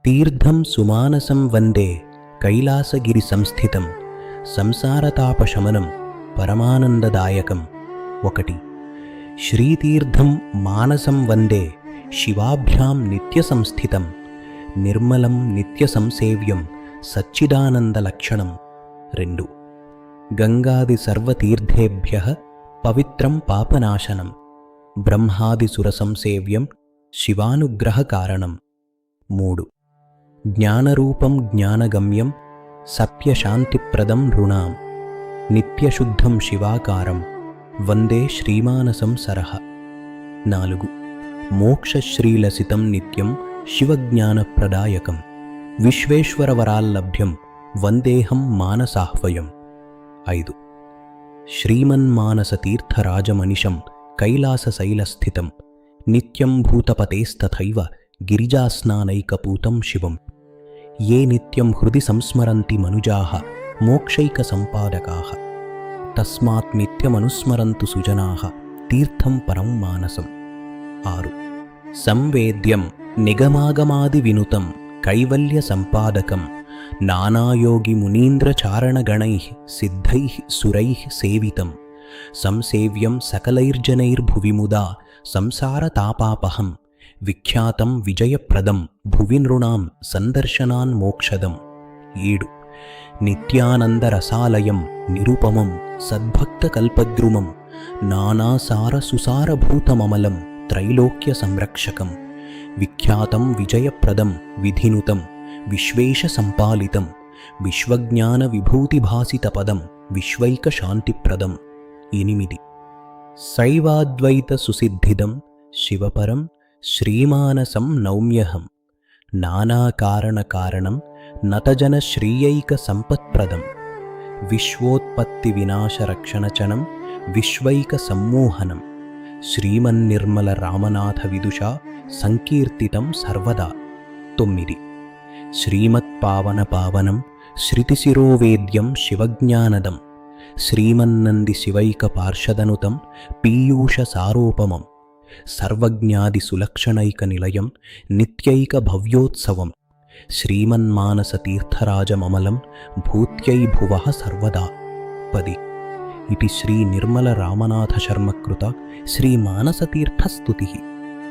తీర్థం సుమానసం వందే కైలాసగిరి సంస్థితం సంసారతాపశమనం పరమానందదాయకం. 1. శ్రీతీర్థం మానసం వందే శివాభ్యాం నిత్యసంస్థితం నిర్మలం నిత్యసంసేవ్యం సచ్చిదానందలక్షణం. 2. గంగాది సర్వతీర్థేభ్యః పవిత్రం పాపనాశనం బ్రహ్మాదిసురసంసేవ్యం శివానుగ్రహకారణం. 3. జ్ఞానరూపం జ్ఞానగమ్యం సత్యశాంతిప్రదం నృణాం నిత్యశుద్ధం శివాకారం వందే శ్రీమానసం సరః. 4. మోక్షశ్రీలసితం నిత్యం శివజ్ఞానప్రదాయకం విశ్వేశ్వరవరాల్లభ్యం వందేహం మానసాహ్వయం. 5. శ్రీమన్మానసతీర్థరాజమనిషం కైలాసశైలస్థితం నిత్యం భూతపతేస్తథైవ గిరిజాస్నానైకపూతం శివం ఏ నిత్యం హృది సంస్మరంతి మనుజాః మోక్షైకసంపాదకాః తస్మాత్ నిత్యమనుస్మరంతు సుజనాః తీర్థం పరం మానసం. 6. సంవేద్యం నిగమాగమాది వినుతం కైవల్య సంపాదకం నానాయోగి మునీంద్రచారణగణైః సిద్ధైః సురైః సేవితం సంసేవ్యం సకలైర్జనైర్భువి ముదా సంసారతాపాపహం విఖ్యాతం విజయప్రదం భువి నృణాం సందర్శనాన్ మోక్షదం. 7. నిత్యానందరసాలయం నిరుపమం సద్భక్తకల్పద్రుమం నానాసారసుసారభూతమమలం త్రైలోక్య సంరక్షకం విఖ్యాతం విజయప్రదం విధినుతం విశ్వేశసంపాలితం విశ్వజ్ఞాన విభూతిభాసితపదం విశ్వైకశాంతిప్రదం. 8. శైవాద్వైత సుసిద్ధిదం శివపరం శ్రీమానసం నౌమ్యహం నానాకారణకారణం నతజన శ్రీయైక సంపత్ప్రదం విశ్వోత్పత్తి వినాశరక్షణచనం విశ్వైక సమ్మోహనం శ్రీమన్నిర్మల రామనాథ విదుషా సంకీర్తితం సర్వదా. 9. శ్రీమత్పావన పావనం శృతిశిరోవేద్యం శివజ్ఞానదం శ్రీమన్నంది శివైక పార్షదనుతం పీయూష సారోపమం సర్వజ్ఞాది సులక్షణైక నిలయం నిత్యైక భవ్యోత్సవం శ్రీమన్మానసతీర్థరాజమమలం భూత్యై భువః సర్వదా. 10. ఇతి శ్రీ నిర్మల రామనాథ శర్మకృత శ్రీమానసతీర్థస్తుతిః.